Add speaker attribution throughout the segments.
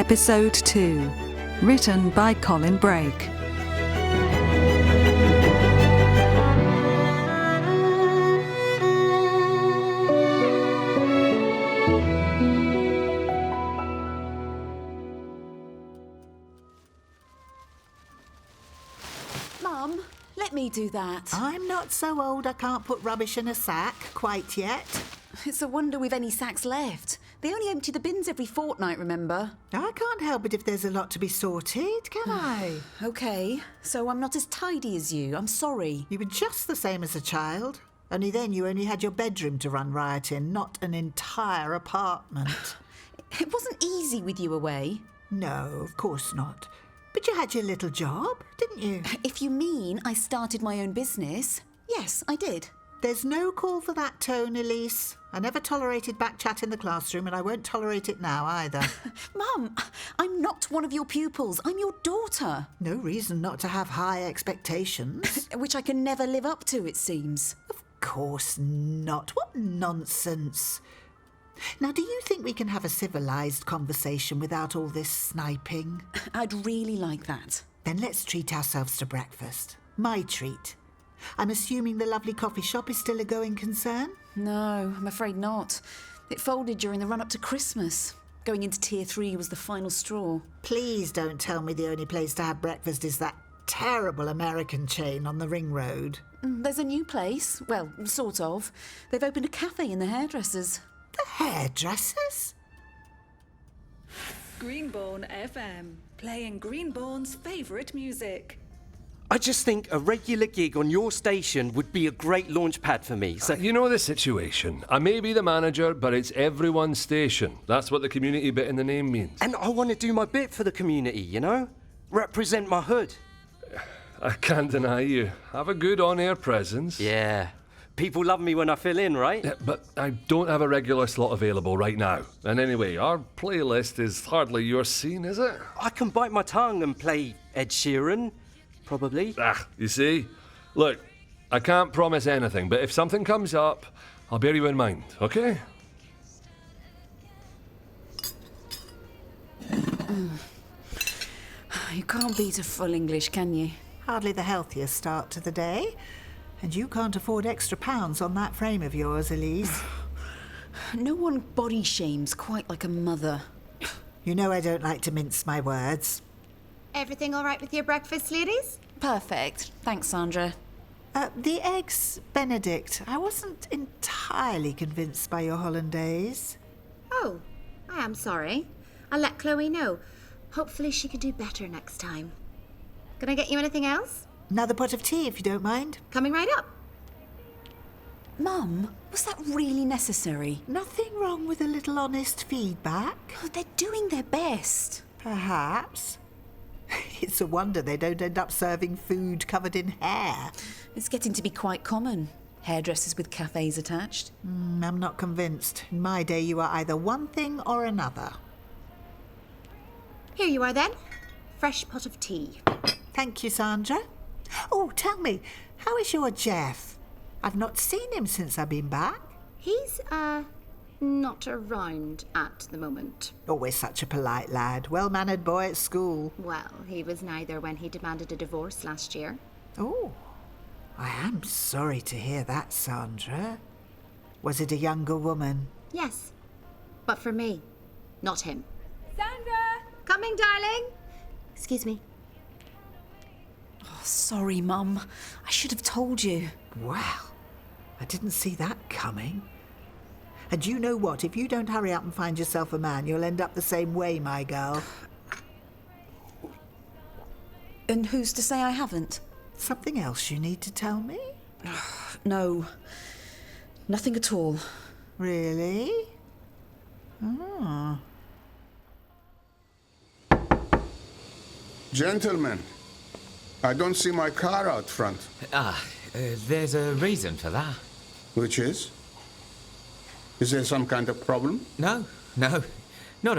Speaker 1: Episode 2, written by Colin Brake.
Speaker 2: Mum, let me do that.
Speaker 3: I'm not so old I can't put rubbish in a sack quite yet.
Speaker 2: It's a wonder we've any sacks left. They only empty the bins every fortnight, remember?
Speaker 3: I can't help it if there's a lot to be sorted, can I?
Speaker 2: OK, so I'm not as tidy as you. I'm sorry.
Speaker 3: You were just the same as a child. Only then you only had your bedroom to run riot in, not an entire apartment.
Speaker 2: It wasn't easy with you away.
Speaker 3: No, of course not. But you had your little job, didn't you?
Speaker 2: If you mean I started my own business, yes, I did.
Speaker 3: There's no call for that tone, Elise. I never tolerated back chat in the classroom, and I won't tolerate it now either.
Speaker 2: Mum, I'm not one of your pupils. I'm your daughter.
Speaker 3: No reason not to have high expectations.
Speaker 2: Which I can never live up to, it seems.
Speaker 3: Of course not. What nonsense. Now, do you think we can have a civilised conversation without all this sniping?
Speaker 2: I'd really like that.
Speaker 3: Then let's treat ourselves to breakfast. My treat. I'm assuming the lovely coffee shop is still a going concern?
Speaker 2: No, I'm afraid not. It folded during the run-up to Christmas. Going into Tier 3 was the final straw.
Speaker 3: Please don't tell me the only place to have breakfast is that terrible American chain on the ring road.
Speaker 2: There's a new place. Well, sort of. They've opened a cafe in the hairdressers.
Speaker 3: The hairdressers?
Speaker 4: Greenborne FM, playing Greenborne's favourite music.
Speaker 5: I just think a regular gig on your station would be a great launch pad for me. So
Speaker 6: you know the situation. I may be the manager, but it's everyone's station. That's what the community bit in the name means.
Speaker 5: And I want to do my bit for the community, you know? Represent my hood.
Speaker 6: I can't deny you have a good on-air presence.
Speaker 5: Yeah. People love me when I fill in, right?
Speaker 6: Yeah, but I don't have a regular slot available right now. And anyway, our playlist is hardly your scene, is it?
Speaker 5: I can bite my tongue and play Ed Sheeran. Probably.
Speaker 6: You see? Look, I can't promise anything, but if something comes up, I'll bear you in mind, okay?
Speaker 2: You can't beat a full English, can you?
Speaker 3: Hardly the healthiest start to the day. And you can't afford extra pounds on that frame of yours, Elise.
Speaker 2: No one body shames quite like a mother.
Speaker 3: You know I don't like to mince my words.
Speaker 7: Everything all right with your breakfast, ladies?
Speaker 2: Perfect. Thanks, Sandra.
Speaker 3: The eggs Benedict. I wasn't entirely convinced by your hollandaise.
Speaker 7: Oh, I am sorry. I'll let Chloe know. Hopefully she can do better next time. Can I get you anything else?
Speaker 3: Another pot of tea, if you don't mind.
Speaker 7: Coming right up.
Speaker 2: Mum, was that really necessary?
Speaker 3: Nothing wrong with a little honest feedback.
Speaker 2: Oh, they're doing their best.
Speaker 3: Perhaps. It's a wonder they don't end up serving food covered in hair.
Speaker 2: It's getting to be quite common. Hairdressers with cafes attached.
Speaker 3: I'm not convinced. In my day, you are either one thing or another.
Speaker 7: Here you are then. Fresh pot of tea.
Speaker 3: Thank you, Sandra. Oh, tell me, how is your Jeff? I've not seen him since I've been back.
Speaker 7: He's, not around at the moment.
Speaker 3: Always such a polite lad. Well-mannered boy at school.
Speaker 7: Well, he was neither when he demanded a divorce last year.
Speaker 3: Oh, I am sorry to hear that, Sandra. Was it a younger woman?
Speaker 7: Yes, but for me, not him.
Speaker 4: Sandra!
Speaker 7: Coming, darling. Excuse me.
Speaker 2: Oh, sorry, Mum. I should have told you.
Speaker 3: Well, I didn't see that coming. And you know what? If you don't hurry up and find yourself a man, you'll end up the same way, my girl.
Speaker 2: And who's to say I haven't?
Speaker 3: Something else you need to tell me?
Speaker 2: No. Nothing at all.
Speaker 3: Really? Oh.
Speaker 8: Gentlemen, I don't see my car out front.
Speaker 9: There's a reason for that.
Speaker 8: Which is? Is there some kind of problem?
Speaker 9: No, not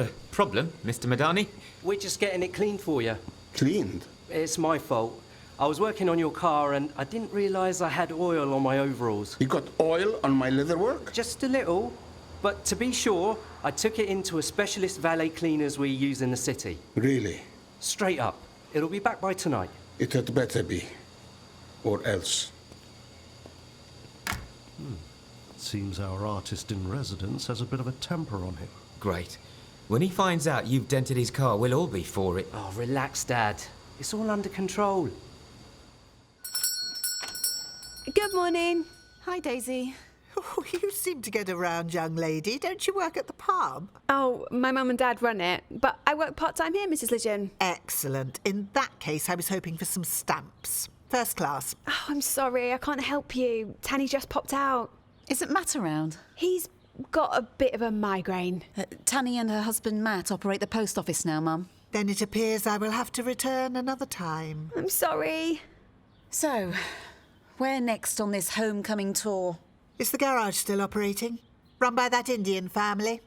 Speaker 9: a problem, Mr. Madani.
Speaker 5: We're just getting it cleaned for you.
Speaker 8: Cleaned?
Speaker 5: It's my fault. I was working on your car and I didn't realise I had oil on my overalls.
Speaker 8: You got oil on my leatherwork?
Speaker 5: Just a little. But to be sure, I took it into a specialist valet cleaners we use in the city.
Speaker 8: Really?
Speaker 5: Straight up. It'll be back by tonight.
Speaker 8: It had better be. Or else.
Speaker 10: Seems our artist in residence has a bit of a temper on him.
Speaker 9: Great. When he finds out you've dented his car, we'll all be for it.
Speaker 5: Oh, relax, Dad. It's all under control.
Speaker 11: Good morning.
Speaker 2: Hi, Daisy.
Speaker 3: Oh, you seem to get around, young lady. Don't you work at the pub?
Speaker 11: Oh, my mum and dad run it, but I work part-time here, Mrs. Lejeune.
Speaker 3: Excellent. In that case, I was hoping for some stamps. First class.
Speaker 11: Oh, I'm sorry, I can't help you. Tanny just popped out.
Speaker 2: Isn't Matt around?
Speaker 11: He's got a bit of a migraine.
Speaker 2: Tanny and her husband Matt operate the post office now, Mum.
Speaker 3: Then it appears I will have to return another time.
Speaker 11: I'm sorry.
Speaker 2: So, where next on this homecoming tour?
Speaker 3: Is the garage still operating? Run by that Indian family?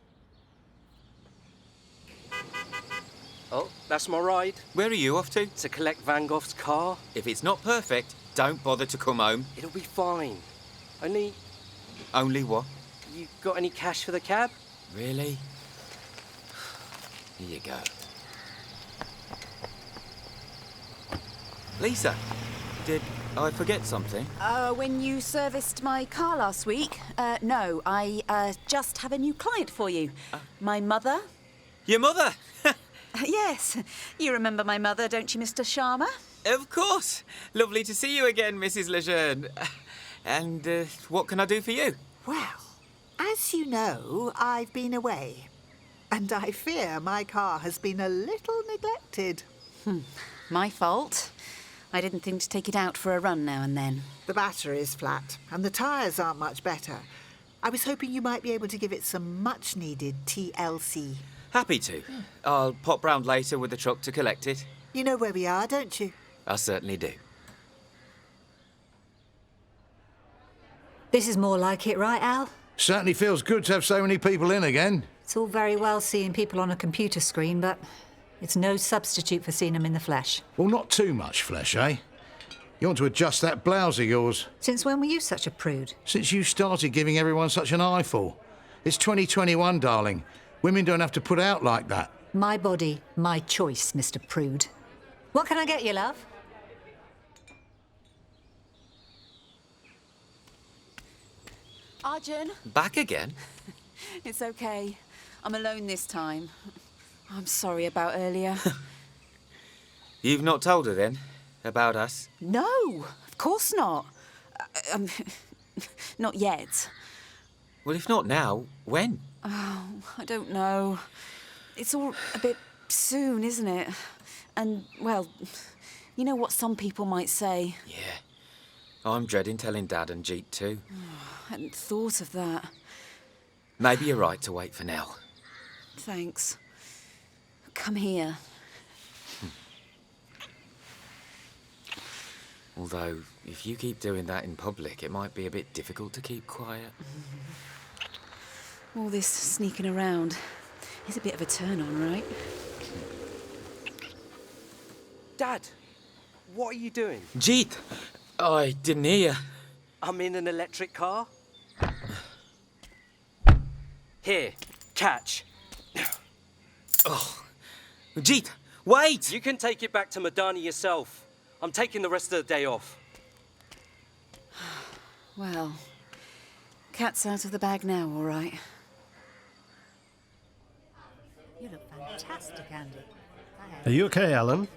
Speaker 5: Oh, that's my ride.
Speaker 9: Where are you off to?
Speaker 5: To collect Van Gogh's car.
Speaker 9: If it's not perfect, don't bother to come home.
Speaker 5: It'll be fine. Only,
Speaker 9: Only what?
Speaker 5: you got any cash for the cab?
Speaker 9: Really? Here you go. Lisa, did I forget something?
Speaker 2: When you serviced my car last week? No, I just have a new client for you. My mother.
Speaker 9: Your mother?
Speaker 2: Yes, you remember my mother, don't you, Mr. Sharma?
Speaker 9: Of course. Lovely to see you again, Mrs. Lejeune. And what can I do for you?
Speaker 3: Well, as you know, I've been away. And I fear my car has been a little neglected.
Speaker 2: My fault. I didn't think to take it out for a run now and then.
Speaker 3: The battery's flat, and the tyres aren't much better. I was hoping you might be able to give it some much-needed TLC.
Speaker 9: Happy to. I'll pop round later with the truck to collect it.
Speaker 3: You know where we are, don't you?
Speaker 9: I certainly do.
Speaker 12: This is more like it, right, Al?
Speaker 13: Certainly feels good to have so many people in again.
Speaker 12: It's all very well seeing people on a computer screen, but it's no substitute for seeing them in the flesh.
Speaker 13: Well, not too much flesh, eh? You want to adjust that blouse of yours.
Speaker 12: Since when were you such a prude?
Speaker 13: Since you started giving everyone such an eyeful. It's 2021, darling. Women don't have to put out like that.
Speaker 12: My body, my choice, Mr. Prude. What can I get you, love?
Speaker 2: Arjun?
Speaker 9: Back again?
Speaker 2: It's okay. I'm alone this time. I'm sorry about earlier.
Speaker 9: You've not told her then? About us?
Speaker 2: No, of course not. Not yet.
Speaker 9: Well, if not now, when?
Speaker 2: Oh, I don't know. It's all a bit soon, isn't it? And, well, you know what some people might say.
Speaker 9: Yeah. I'm dreading telling Dad and Jeet too.
Speaker 2: I hadn't thought of that.
Speaker 9: Maybe you're right to wait for now.
Speaker 2: Thanks. Come here.
Speaker 9: Although, if you keep doing that in public, it might be a bit difficult to keep quiet.
Speaker 2: All this sneaking around is a bit of a turn-on, right?
Speaker 5: Dad, what are you doing?
Speaker 9: Jeet! I didn't hear you.
Speaker 5: I'm in an electric car. Here, catch.
Speaker 9: Oh. Jeet, wait!
Speaker 5: You can take it back to Madani yourself. I'm taking the rest of the day off.
Speaker 2: Well, cat's out of the bag now, all right.
Speaker 12: You look fantastic, Andy.
Speaker 10: Are you okay, Alan?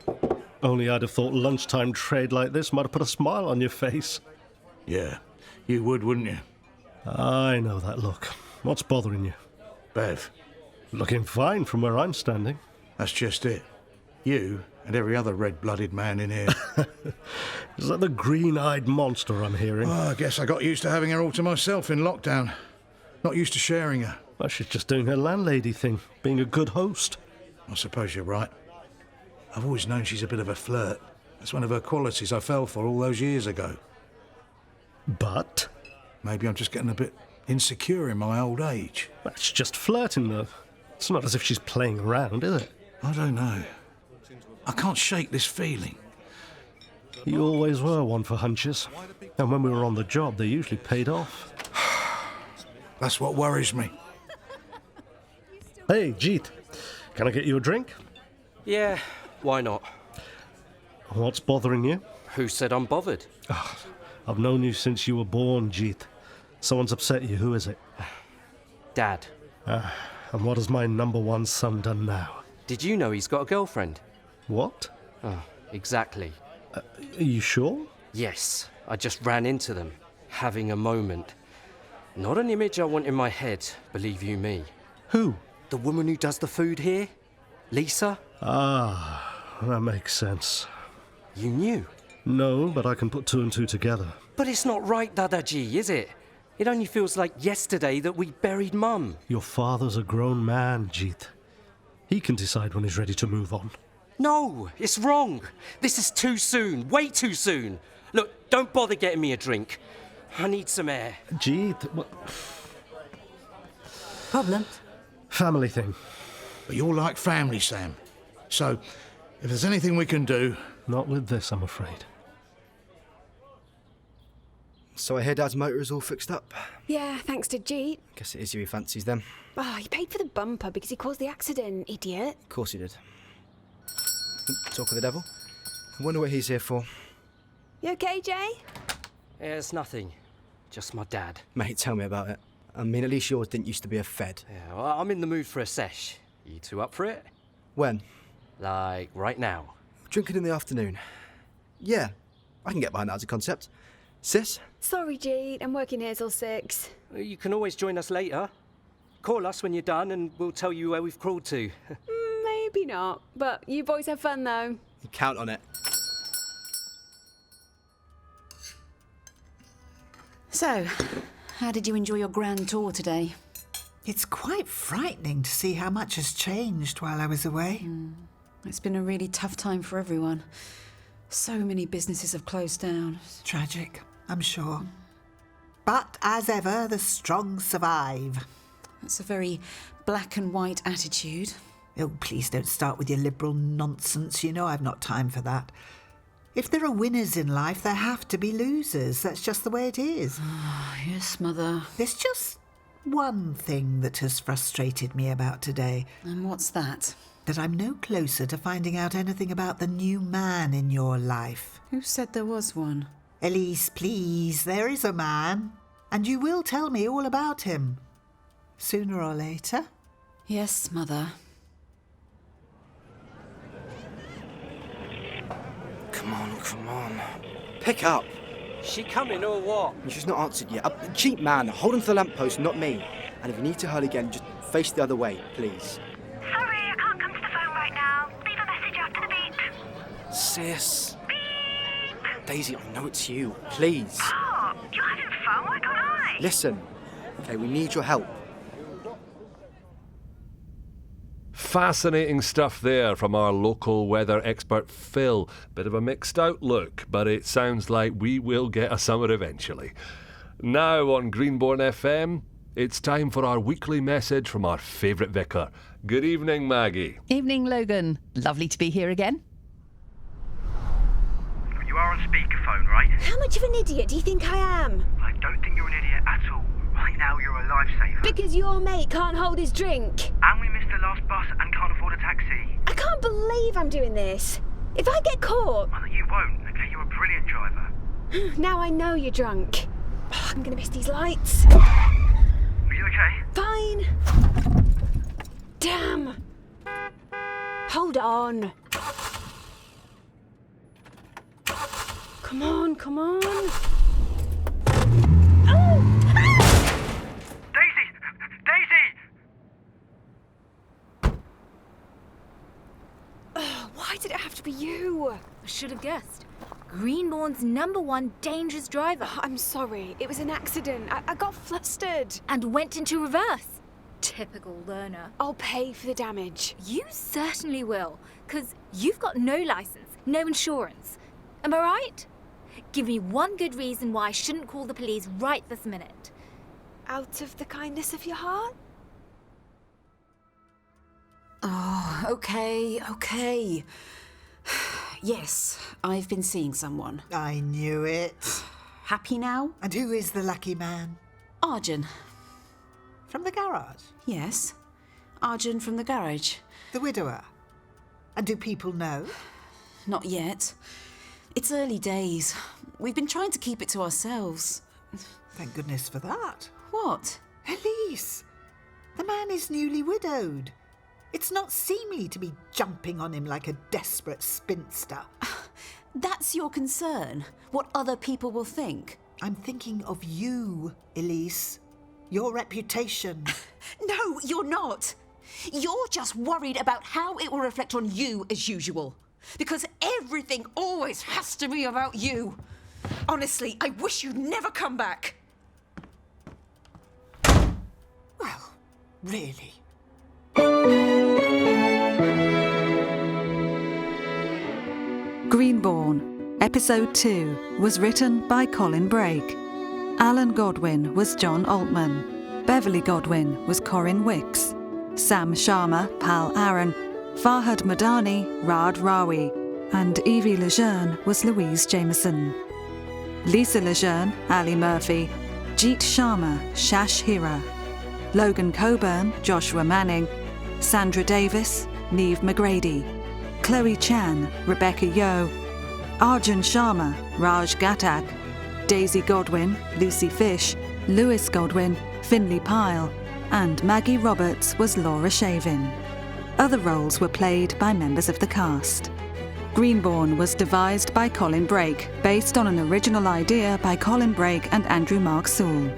Speaker 10: Only I'd have thought lunchtime trade like this might have put a smile on your face.
Speaker 13: Yeah, you would, wouldn't you?
Speaker 10: I know that look. What's bothering you?
Speaker 13: Bev.
Speaker 10: Looking fine from where I'm standing.
Speaker 13: That's just it. You and every other red-blooded man in here.
Speaker 10: Is that the green-eyed monster I'm hearing?
Speaker 13: Oh, I guess I got used to having her all to myself in lockdown. Not used to sharing her.
Speaker 10: Well, she's just doing her landlady thing, being a good host.
Speaker 13: I suppose you're right. I've always known she's a bit of a flirt. That's one of her qualities I fell for all those years ago.
Speaker 10: But?
Speaker 13: Maybe I'm just getting a bit insecure in my old age.
Speaker 10: That's just flirting, though. It's not as if she's playing around, is it?
Speaker 13: I don't know. I can't shake this feeling.
Speaker 10: You always were one for hunches. And when we were on the job, they usually paid off.
Speaker 13: That's what worries me.
Speaker 10: Hey, Jeet. Can I get you a drink?
Speaker 5: Yeah, why not?
Speaker 10: What's bothering you?
Speaker 5: Who said I'm bothered?
Speaker 10: I've known you since you were born, Jeet. Someone's upset you. Who is it?
Speaker 5: Dad.
Speaker 10: And what has my number one son done now?
Speaker 5: Did you know he's got a girlfriend?
Speaker 10: What?
Speaker 5: Oh, exactly.
Speaker 10: Are you sure?
Speaker 5: Yes, I just ran into them, having a moment. Not an image I want in my head, believe you me.
Speaker 10: Who?
Speaker 5: The woman who does the food here? Lisa?
Speaker 10: Ah, that makes sense.
Speaker 5: You knew?
Speaker 10: No, but I can put two and two together.
Speaker 5: But it's not right, Dadaji, is it? It only feels like yesterday that we buried Mum.
Speaker 10: Your father's a grown man, Jeet. He can decide when he's ready to move on.
Speaker 5: No, it's wrong. This is too soon, way too soon. Look, don't bother getting me a drink. I need some air.
Speaker 10: Jeet, what?
Speaker 12: Problem?
Speaker 10: Family thing.
Speaker 13: But you're like family, Sam. So, if there's anything we can do...
Speaker 10: Not with this, I'm afraid.
Speaker 14: So I hear Dad's motor is all fixed up.
Speaker 11: Yeah, thanks to Jeet.
Speaker 14: Guess it is you he fancies then.
Speaker 11: Oh, he paid for the bumper because he caused the accident, idiot.
Speaker 14: Of course he did. Talk of the devil. I wonder what he's here for.
Speaker 11: You okay, Jay?
Speaker 5: Yeah, it's nothing. Just my dad.
Speaker 14: Mate, tell me about it. I mean, at least yours didn't used to be a fed.
Speaker 5: Yeah, well, I'm in the mood for a sesh. You two up for it?
Speaker 14: When?
Speaker 5: Like, right now.
Speaker 14: Drinking in the afternoon. Yeah, I can get behind that as a concept. Sis?
Speaker 11: Sorry, Jeet. I'm working here till 6.
Speaker 5: You can always join us later. Call us when you're done and we'll tell you where we've crawled to.
Speaker 11: Maybe not, but you boys have fun, though.
Speaker 14: Count on it.
Speaker 2: So, how did you enjoy your grand tour today?
Speaker 3: It's quite frightening to see how much has changed while I was away.
Speaker 2: It's been a really tough time for everyone. So many businesses have closed down.
Speaker 3: Tragic, I'm sure. But as ever, the strong survive.
Speaker 2: That's a very black and white attitude.
Speaker 3: Oh, please don't start with your liberal nonsense. You know I've not time for that. If there are winners in life, there have to be losers. That's just the way it is.
Speaker 2: Yes, Mother.
Speaker 3: There's just one thing that has frustrated me about today.
Speaker 2: And what's that?
Speaker 3: That I'm no closer to finding out anything about the new man in your life.
Speaker 2: Who said there was one?
Speaker 3: Elise, please, there is a man. And you will tell me all about him. Sooner or later.
Speaker 2: Yes, Mother.
Speaker 14: Come on. Pick up.
Speaker 5: She coming or what?
Speaker 14: She's not answered yet. A cheap man, hold on to the lamppost, not me. And if you need to hurl again, just face the other way, please.
Speaker 15: Sorry, I can't come to the phone right now. Leave a message after the beep.
Speaker 14: Sis. Beep. Daisy, I know it's you. Please.
Speaker 15: Oh, you're having fun? Why can't I?
Speaker 14: Listen. Okay, we need your help.
Speaker 6: Fascinating stuff there from our local weather expert Phil. Bit of a mixed outlook, but it sounds like we will get a summer eventually. Now on Greenborne FM, it's time for our weekly message from our favourite vicar. Good evening, Maggie.
Speaker 16: Evening, Logan. Lovely to be here again.
Speaker 17: You are on speakerphone, right?
Speaker 11: How much of an idiot do you think I am?
Speaker 17: I don't think you're an idiot at all. Right now, you're a lifesaver.
Speaker 11: Because your mate can't hold his drink.
Speaker 17: And we missed the last bus and can't afford a taxi.
Speaker 11: I can't believe I'm doing this. If I get caught...
Speaker 17: Mother, you won't, okay? You're a brilliant driver.
Speaker 11: Now I know you're drunk. Oh, I'm going to miss these lights.
Speaker 17: Are you okay?
Speaker 11: Fine. Damn. Hold on. Come on. Why did it have to be you?
Speaker 18: I should have guessed. Greenborne's #1 dangerous driver.
Speaker 11: Oh, I'm sorry. It was an accident. I got flustered.
Speaker 18: And went into reverse. Typical learner.
Speaker 11: I'll pay for the damage.
Speaker 18: You certainly will, because you've got no license, no insurance. Am I right? Give me one good reason why I shouldn't call the police right this minute.
Speaker 11: Out of the kindness of your heart?
Speaker 2: Oh, okay. Yes, I've been seeing someone.
Speaker 3: I knew it.
Speaker 2: Happy now?
Speaker 3: And who is the lucky man?
Speaker 2: Arjun.
Speaker 3: From the garage?
Speaker 2: Yes. Arjun from the garage.
Speaker 3: The widower? And do people know?
Speaker 2: Not yet. It's early days. We've been trying to keep it to ourselves.
Speaker 3: Thank goodness for that.
Speaker 2: What?
Speaker 3: Elise, the man is newly widowed. It's not seemly to be jumping on him like a desperate spinster.
Speaker 2: That's your concern? What other people will think?
Speaker 3: I'm thinking of you, Elise. Your reputation.
Speaker 2: No, you're not. You're just worried about how it will reflect on you as usual. Because everything always has to be about you. Honestly, I wish you'd never come back.
Speaker 3: Well, really.
Speaker 1: Greenborne, Episode 2, was written by Colin Brake. Alan Godwin was John Altman. Beverly Godwin was Corrinne Wicks. Sam Sharma, Pal Aaron. Farhad Madani, Raad Rawi. And Evie Lejeune was Louise Jameson. Lisa Lejeune, Ali Murphy. Jeet Sharma, Shash Hira. Logan Coburn, Joshua Manning. Sandra Davis, Neve McGrady. Chloe Chan, Rebecca Yo. Arjun Sharma, Raj Gatak. Daisy Godwin, Lucy Fish. Lewis Godwin, Finley Pyle. And Maggie Roberts was Laura Shavin. Other roles were played by members of the cast. Greenborne was devised by Colin Brake, based on an original idea by Colin Brake and Andrew Mark Sewell.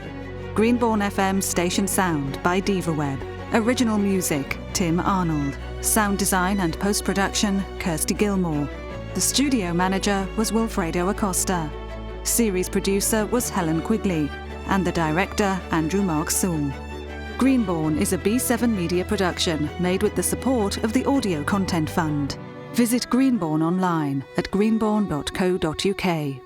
Speaker 1: Greenborne FM Station Sound by DivaWeb. Original music, Tim Arnold. Sound design and post-production, Kirsty Gilmore. The studio manager was Wilfredo Acosta. Series producer was Helen Quigley. And the director, Andrew Mark Sewell. Greenborne is a B7 Media production made with the support of the Audio Content Fund. Visit Greenborne online at greenborne.co.uk.